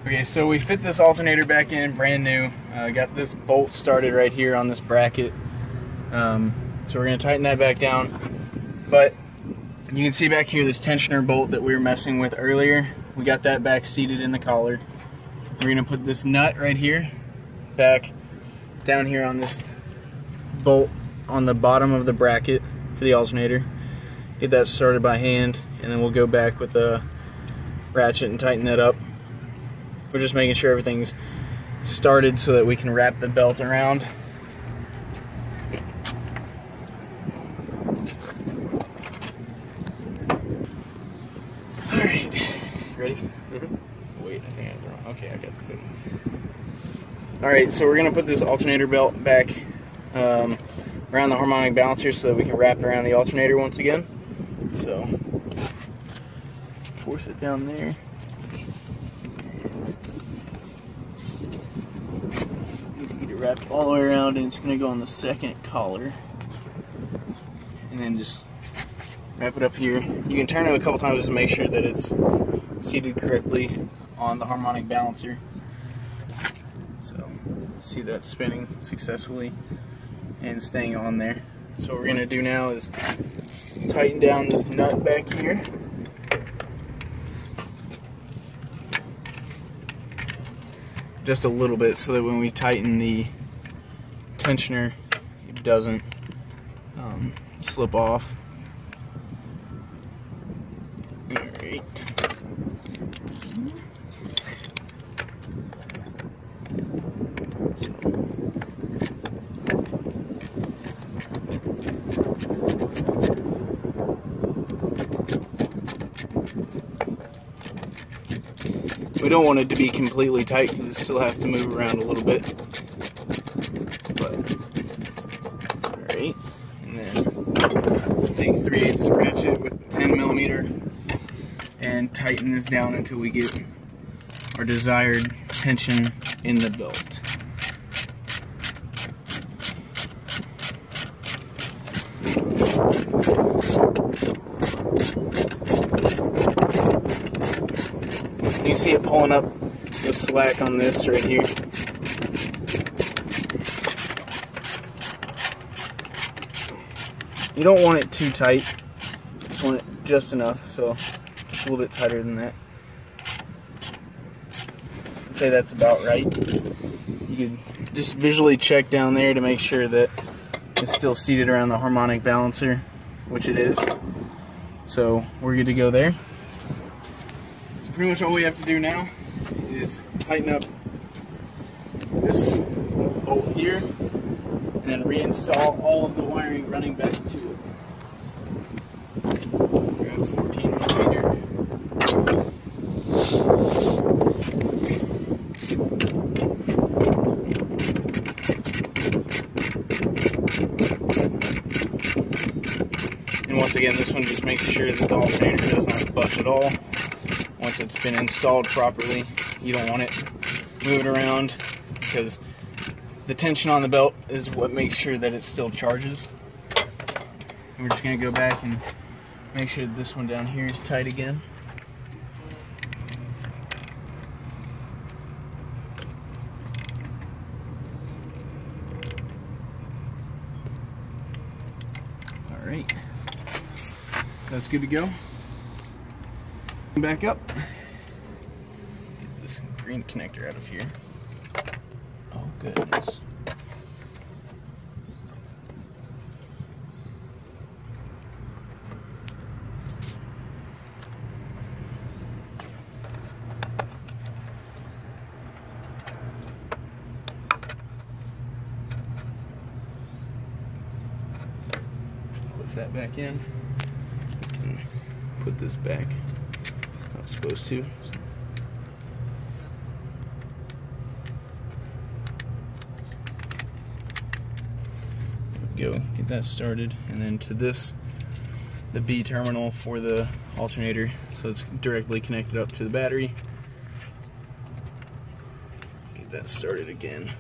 Okay, so we fit this alternator back in, brand new. Got this bolt started right here on this bracket. So we're going to tighten that back down. But you can see back here this tensioner bolt that we were messing with earlier. We got that back seated in the collar. We're going to put this nut right here back down here on this bolt on the bottom of the bracket for the alternator. Get that started by hand, and then we'll go back with the ratchet and tighten that up. We're just making sure everything's started so that we can wrap the belt around. Alright, ready? Wait, I think I have it wrong. Okay, I got the button. Alright, so we're going to put this alternator belt back around the harmonic balancer so that we can wrap it around the alternator once again. So, force it down there. Get it wrapped all the way around, and it's going to go on the second collar. And then just wrap it up here. You can turn it a couple times just to make sure that it's seated correctly on the harmonic balancer. So, see that spinning successfully and staying on there. So what we're going to do now is tighten down this nut back here. Just a little bit so that when we tighten the tensioner, it doesn't slip off. Alright. We don't want it to be completely tight because it still has to move around a little bit. Alright, and then take 3/8 ratchet with 10mm and tighten this down until we get our desired tension in the belt. You see it pulling up the slack on this right here. You don't want it too tight. You want it just enough, so just a little bit tighter than that. I'd say that's about right. You can just visually check down there to make sure that it's still seated around the harmonic balancer, which it is. So we're good to go there. Pretty much all we have to do now is tighten up this bolt here and then reinstall all of the wiring running back to it. So, grab 14mm. And once again, this one just makes sure that the alternator does not budge at all. Once it's been installed properly, you don't want it moving around because the tension on the belt is what makes sure that it still charges. And we're just going to go back and make sure that this one down here is tight again. Alright, that's good to go. Back up. Get this green connector out of here. Oh goodness. Clip that back in. We can put this back. Not supposed to. There we go. Get that started, and then to this, the B terminal for the alternator, so it's directly connected up to the battery. Get that started again.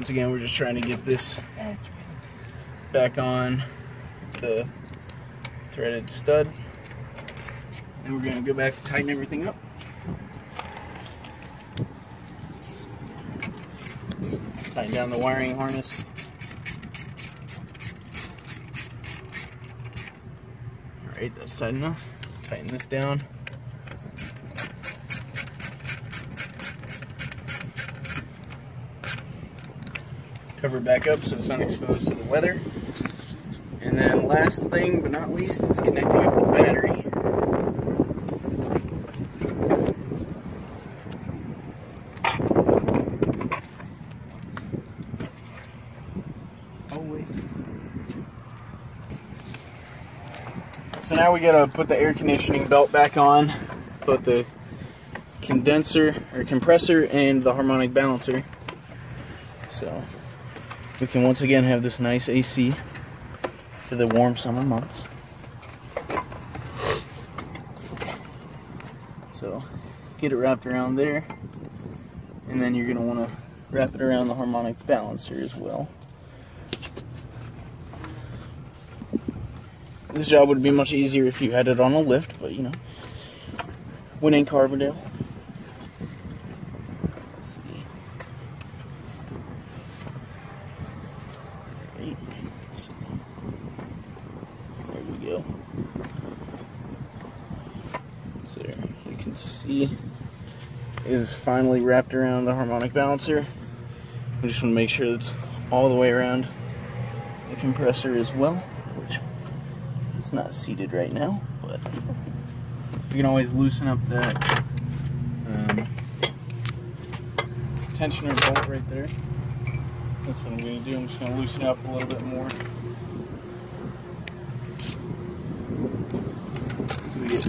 Once again, we're just trying to get this back on the threaded stud. And we're going to go back and tighten everything up. Tighten down the wiring harness. Alright, that's tight enough. Tighten this down. Cover it back up so it's not exposed to the weather. And then last thing but not least is connecting up the battery. So now we gotta put the air conditioning belt back on, put the condenser or compressor and the harmonic balancer. So we can once again have this nice AC for the warm summer months. So get it wrapped around there, and then you're gonna wanna wrap it around the harmonic balancer as well. This job would be much easier if you had it on a lift, but you know, winning Carbondale. Let's see. Right. So, there we go. So there, you can see it is finally wrapped around the harmonic balancer. We just want to make sure it's all the way around the compressor as well, which it's not seated right now, but you can always loosen up that tensioner bolt right there. So that's what I'm going to do. I'm just going to loosen it up a little bit more. So we get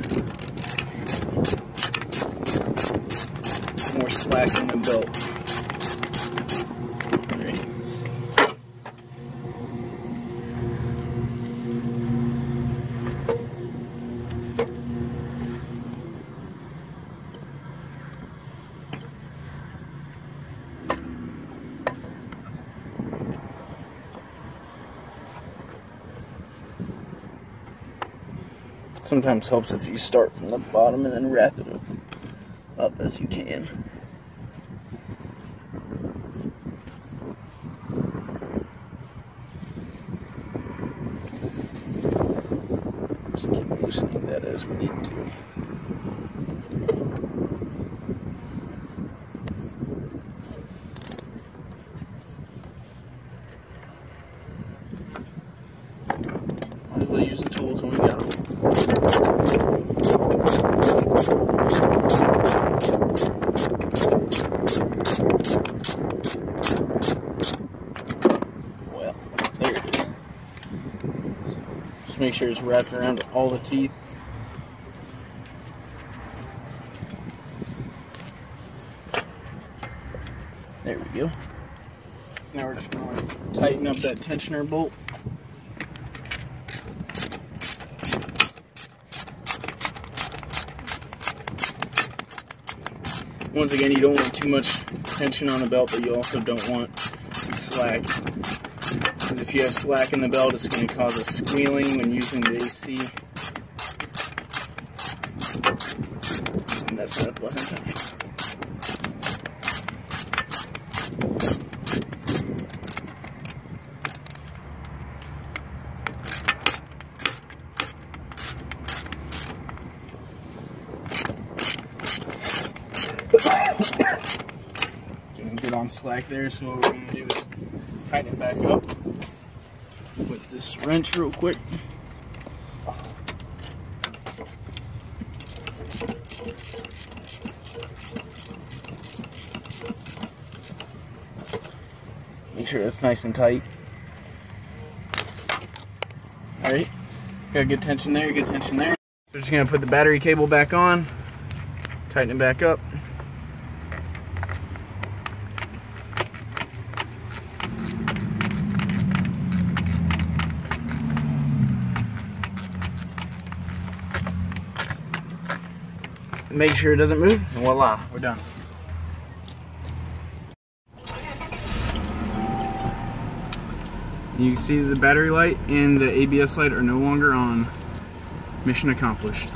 more slack in the belt. Sometimes helps if you start from the bottom and then wrap it up as you can. Just keep loosening that as we need to. Might as well use the tools when we got them. Well, there it is. So just make sure it's wrapped around all the teeth. There we go. So now we're just going to tighten up that tensioner bolt. Once again, you don't want too much tension on the belt, but you also don't want slack. Because if you have slack in the belt, it's going to cause a squealing when using the AC. And that's not a pleasant time. Doing good on slack there, so what we're going to do is tighten it back up with this wrench real quick. Make sure it's nice and tight. Alright, got good tension there, good tension there. We're just going to put the battery cable back on, tighten it back up. Make sure it doesn't move, and voila, we're done. You can see the battery light and the ABS light are no longer on. Mission accomplished.